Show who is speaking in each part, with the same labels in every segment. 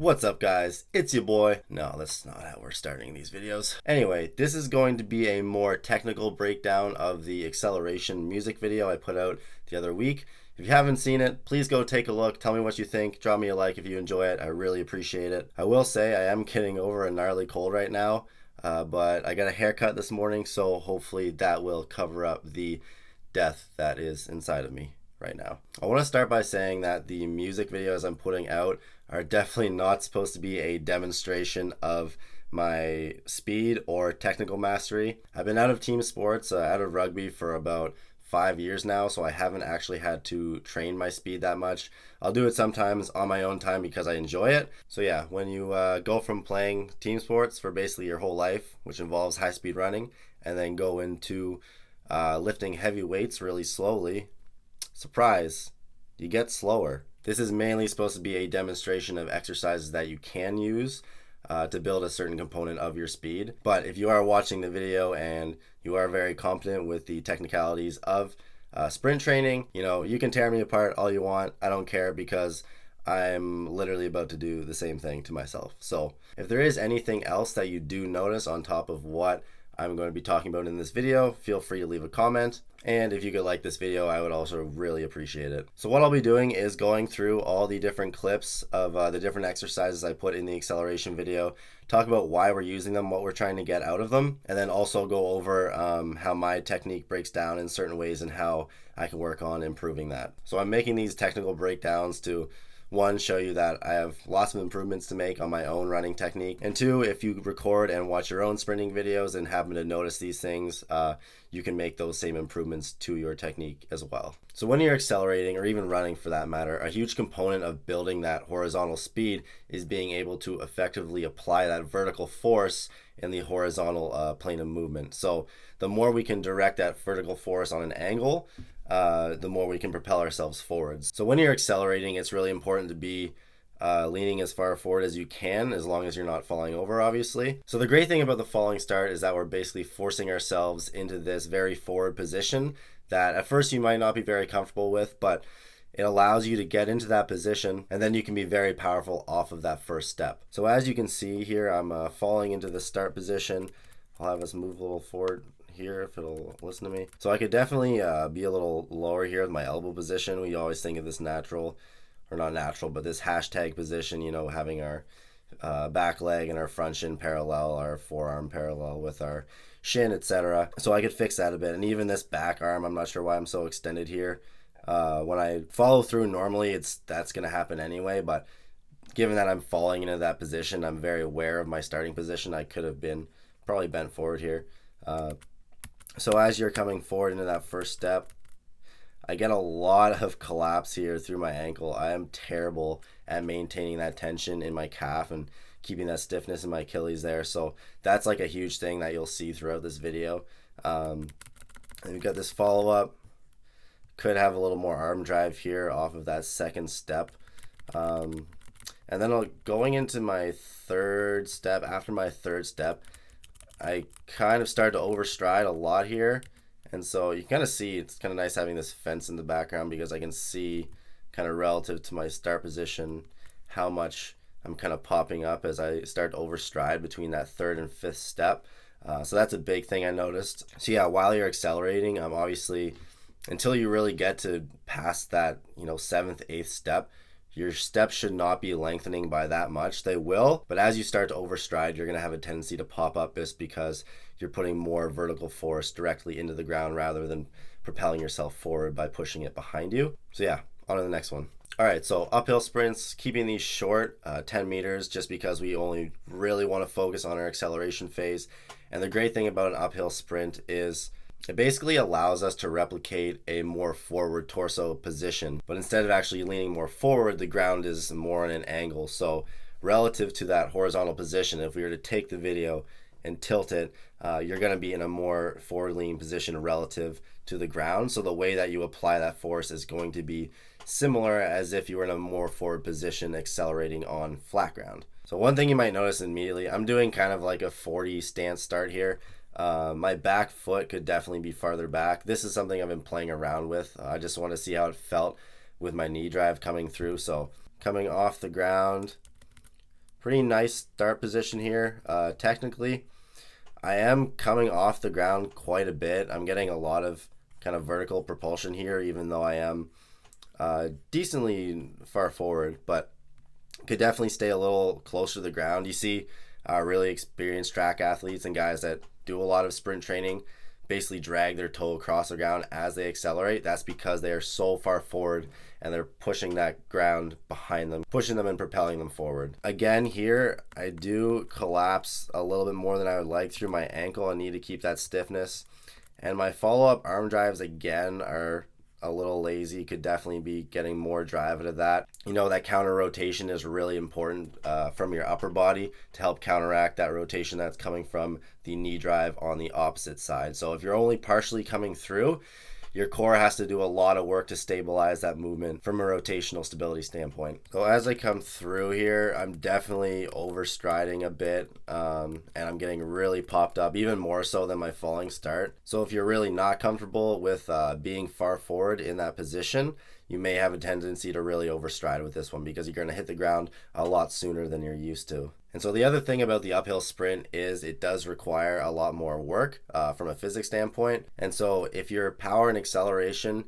Speaker 1: What's up, guys? It's your boy. No, that's not how we're starting these videos. Anyway, this is going to be a more technical breakdown of the acceleration music video I put out the other week. If you haven't seen it, please go take a look. Tell me what you think. Drop me a like if you enjoy it. I really appreciate it. I will say I am getting over a gnarly cold right now, but I got a haircut this morning, so hopefully that will cover up the death that is inside of me right now. I want to start by saying that the music videos I'm putting out are definitely not supposed to be a demonstration of my speed or technical mastery. I've been out of team sports, out of rugby for about 5 years now, so I haven't actually had to train my speed that much. I'll do it sometimes on my own time because I enjoy it. So yeah, when you go from playing team sports for basically your whole life, which involves high speed running, and then go into lifting heavy weights really slowly, surprise, you get slower. This is mainly supposed to be a demonstration of exercises that you can use to build a certain component of your speed. But if you are watching the video and you are very competent with the technicalities of sprint training, you can tear me apart all you want. I don't care because I'm literally about to do the same thing to myself. So if there is anything else that you do notice on top of what I'm going to be talking about in this video, feel free to leave a comment. And if you could like this video, I would also really appreciate it. So what I'll be doing is going through all the different clips of the different exercises I put in the acceleration video, talk about why we're using them, what we're trying to get out of them, and then also go over how my technique breaks down in certain ways and how I can work on improving that. So I'm making these technical breakdowns to, one, show you that I have lots of improvements to make on my own running technique. And two, if you record and watch your own sprinting videos and happen to notice these things, you can make those same improvements to your technique as well. So when you're accelerating, or even running for that matter, a huge component of building that horizontal speed is being able to effectively apply that vertical force in the horizontal plane of movement. So the more we can direct that vertical force on an angle, the more we can propel ourselves forwards. So when you're accelerating, it's really important to be leaning as far forward as you can, as long as you're not falling over, obviously. So the great thing about the falling start is that we're basically forcing ourselves into this very forward position that at first you might not be very comfortable with, but it allows you to get into that position, and then you can be very powerful off of that first step. So as you can see here, I'm falling into the start position. I'll have us move a little forward here if it'll listen to me. So I could definitely be a little lower here with my elbow position. We always think of this natural, or not natural, but this hashtag position, having our back leg and our front shin parallel, our forearm parallel with our shin, etc. So I could fix that a bit. And even this back arm, I'm not sure why I'm so extended here. When I follow through normally, that's going to happen anyway, but given that I'm falling into that position, I'm very aware of my starting position. I could have been probably bent forward here. So as you're coming forward into that first step, I get a lot of collapse here through my ankle. I am terrible at maintaining that tension in my calf and keeping that stiffness in my Achilles there. So that's like a huge thing that you'll see throughout this video. And we've got this follow-up. Could have a little more arm drive here off of that second step. And then going into my third step, after my third step, I kind of started to overstride a lot here. And so you kind of see, it's kind of nice having this fence in the background because I can see kind of relative to my start position how much I'm kind of popping up as I start to overstride between that third and fifth step. So that's a big thing I noticed. So yeah, while you're accelerating, obviously, until you really get to past that, seventh, eighth step, your steps should not be lengthening by that much. They will, but as you start to overstride, you're going to have a tendency to pop up just because you're putting more vertical force directly into the ground rather than propelling yourself forward by pushing it behind you. So yeah, on to the next one. All right, so uphill sprints, keeping these short, 10 meters, just because we only really want to focus on our acceleration phase. And the great thing about an uphill sprint is it basically allows us to replicate a more forward torso position, but instead of actually leaning more forward, the ground is more in an angle. So relative to that horizontal position, if we were to take the video and tilt it, you're going to be in a more forward leaning position relative to the ground. So the way that you apply that force is going to be similar as if you were in a more forward position accelerating on flat ground. So one thing you might notice immediately, I'm doing kind of like a 40 stance start here. My back foot could definitely be farther back. This is something I've been playing around with. I just want to see how it felt with my knee drive coming through. So coming off the ground, Pretty nice start position here. Technically, I am coming off the ground quite a bit. I'm getting a lot of kind of vertical propulsion here, even though I am decently far forward, but could definitely stay a little closer to the ground. You see really experienced track athletes and guys that do a lot of sprint training basically drag their toe across the ground as they accelerate. That's because they are so far forward and they're pushing that ground behind them, pushing them and propelling them forward. Again, here I do collapse a little bit more than I would like through my ankle. I need to keep that stiffness. And my follow-up arm drives again are a little lazy. Could definitely be getting more drive out of that. You know, that counter rotation is really important from your upper body to help counteract that rotation that's coming from the knee drive on the opposite side. So if you're only partially coming through, your core has to do a lot of work to stabilize that movement from a rotational stability standpoint. So as I come through here, I'm definitely overstriding a bit, and I'm getting really popped up, even more so than my falling start. So if you're really not comfortable with being far forward in that position, you may have a tendency to really overstride with this one because you're going to hit the ground a lot sooner than you're used to. And so the other thing about the uphill sprint is it does require a lot more work from a physics standpoint. And so if your power and acceleration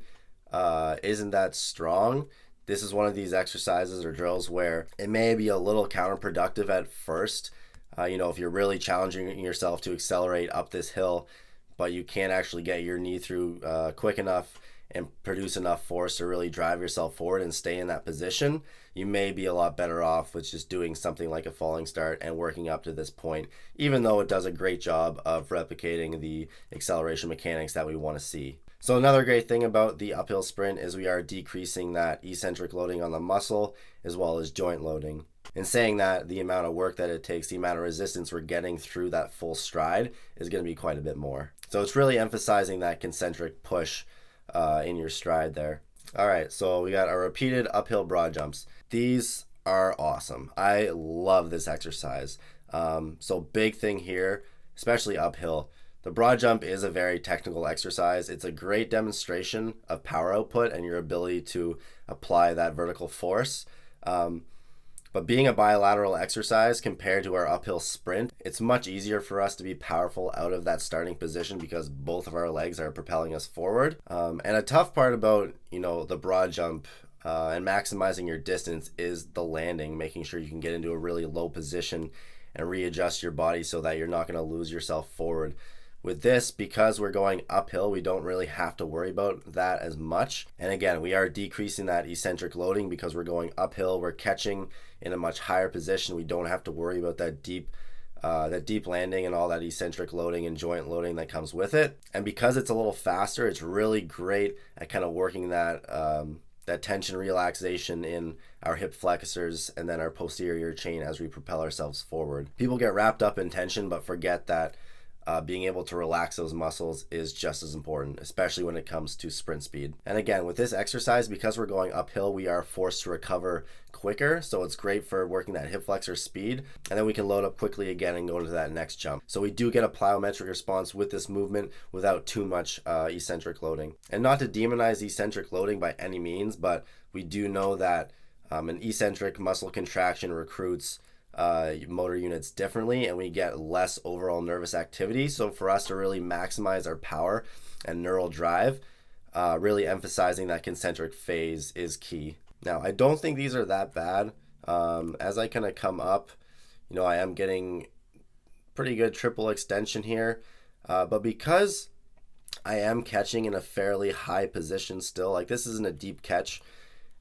Speaker 1: isn't that strong, this is one of these exercises or drills where it may be a little counterproductive at first. You know, if you're really challenging yourself to accelerate up this hill, but you can't actually get your knee through quick enough and produce enough force to really drive yourself forward and stay in that position, you may be a lot better off with just doing something like a falling start and working up to this point, even though it does a great job of replicating the acceleration mechanics that we want to see. So another great thing about the uphill sprint is we are decreasing that eccentric loading on the muscle as well as joint loading. In saying that, the amount of work that it takes, the amount of resistance we're getting through that full stride is going to be quite a bit more. So it's really emphasizing that concentric push in your stride there. All right, so we got our repeated uphill broad jumps. These are awesome. I love this exercise. So big thing here, especially uphill. The broad jump is a very technical exercise. It's a great demonstration of power output and your ability to apply that vertical force. But being a bilateral exercise compared to our uphill sprint, it's much easier for us to be powerful out of that starting position because both of our legs are propelling us forward. And a tough part about, you know, the broad jump and maximizing your distance is the landing, making sure you can get into a really low position and readjust your body so that you're not going to lose yourself forward. With this, because we're going uphill, we don't really have to worry about that as much. And again, we are decreasing that eccentric loading because we're going uphill. We're catching in a much higher position. We don't have to worry about that deep landing and all that eccentric loading and joint loading that comes with it. And because it's a little faster, it's really great at kind of working that tension relaxation in our hip flexors and then our posterior chain as we propel ourselves forward. People get wrapped up in tension but forget that being able to relax those muscles is just as important, especially when it comes to sprint speed. And again, with this exercise, because we're going uphill, we are forced to recover quicker. So it's great for working that hip flexor speed. And then we can load up quickly again and go into that next jump. So we do get a plyometric response with this movement without too much eccentric loading. And not to demonize eccentric loading by any means, but we do know that an eccentric muscle contraction recruits motor units differently and we get less overall nervous activity. So for us to really maximize our power and neural drive, really emphasizing that concentric phase is key. Now, I don't think these are that bad. As I kind of come up, you know, I am getting pretty good triple extension here, but because I am catching in a fairly high position still, like this isn't a deep catch,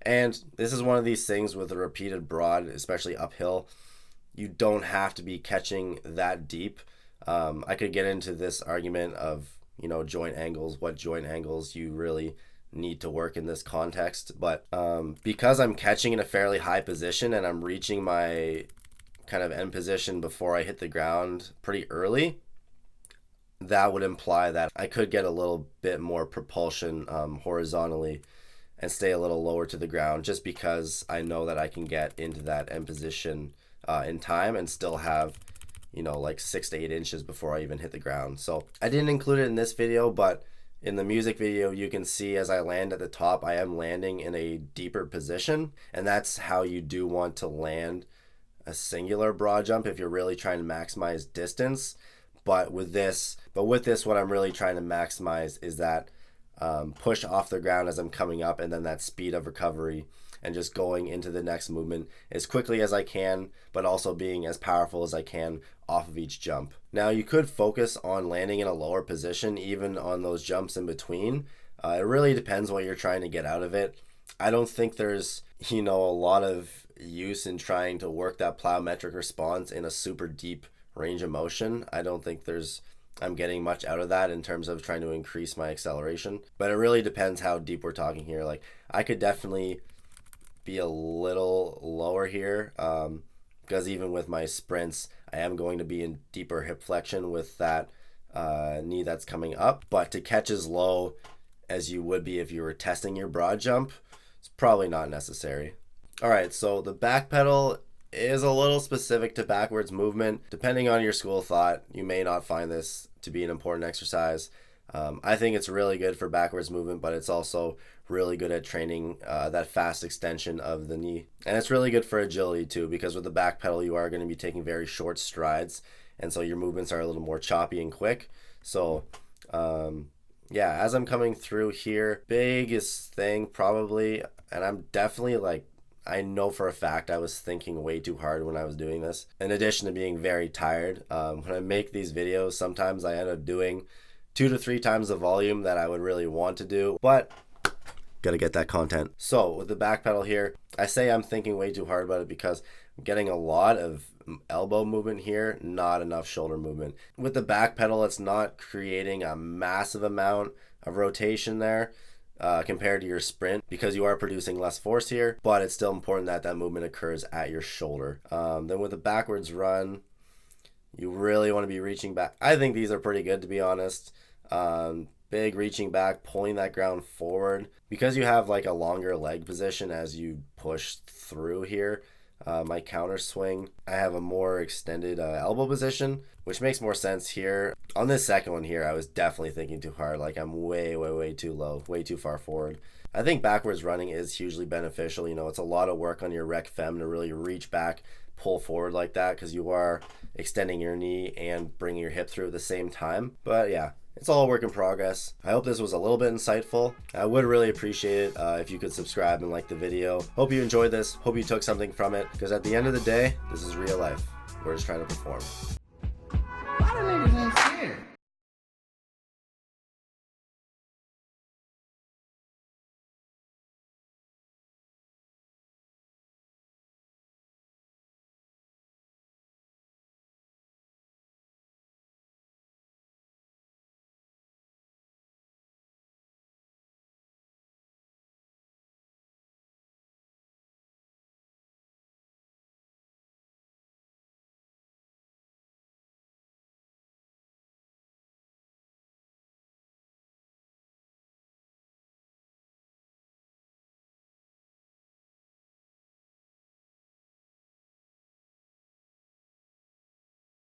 Speaker 1: and this is one of these things with a repeated broad, especially uphill, you don't have to be catching that deep. I could get into this argument of, you know, joint angles, what joint angles you really need to work in this context. But because I'm catching in a fairly high position and I'm reaching my kind of end position before I hit the ground pretty early, that would imply that I could get a little bit more propulsion horizontally and stay a little lower to the ground just because I know that I can get into that end position in time and still have, you know, like 6 to 8 inches before I even hit the ground. So I didn't include it in this video, but in the music video you can see as I land at the top, I am landing in a deeper position, and that's how you do want to land a singular broad jump if you're really trying to maximize distance. But with this, what I'm really trying to maximize is that push off the ground as I'm coming up, and then that speed of recovery and just going into the next movement as quickly as I can, but also being as powerful as I can off of each jump. Now, you could focus on landing in a lower position even on those jumps in between. It really depends what you're trying to get out of it. I don't think there's, a lot of use in trying to work that plyometric response in a super deep range of motion. I don't think I'm getting much out of that in terms of trying to increase my acceleration, but it really depends how deep we're talking here. Like, I could definitely be a little lower here, because even with my sprints, I am going to be in deeper hip flexion with that knee that's coming up. But to catch as low as you would be if you were testing your broad jump, it's probably not necessary. All right, so the back pedal is a little specific to backwards movement. Depending on your school of thought, you may not find this to be an important exercise. I think it's really good for backwards movement, but it's also really good at training that fast extension of the knee. And it's really good for agility too, because with the back pedal, you are going to be taking very short strides, and so your movements are a little more choppy and quick. So yeah, as I'm coming through here, biggest thing probably, and I'm definitely I know for a fact I was thinking way too hard when I was doing this, in addition to being very tired. When I make these videos, sometimes I end up doing 2 to 3 times the volume that I would really want to do, but gotta get that content. So with the back pedal here, I say I'm thinking way too hard about it because I'm getting a lot of elbow movement here, not enough shoulder movement. With the back pedal, it's not creating a massive amount of rotation there compared to your sprint, because you are producing less force here, but it's still important that that movement occurs at your shoulder. Then with the backwards run, you really want to be reaching back. I think these are pretty good, to be honest. Big reaching back, pulling that ground forward, because you have a longer leg position as you push through here. My counter swing, I have a more extended elbow position, which makes more sense here. On this second one here, I was definitely thinking too hard. I'm way too low, way too far forward. I think backwards running is hugely beneficial. It's a lot of work on your rec fem to really reach back, pull forward like that, because you are extending your knee and bringing your hip through at the same time. But yeah, it's all a work in progress. I hope this was a little bit insightful. I would really appreciate it if you could subscribe and like the video. Hope you enjoyed this. Hope you took something from it, because at the end of the day, this is real life. We're just trying to perform.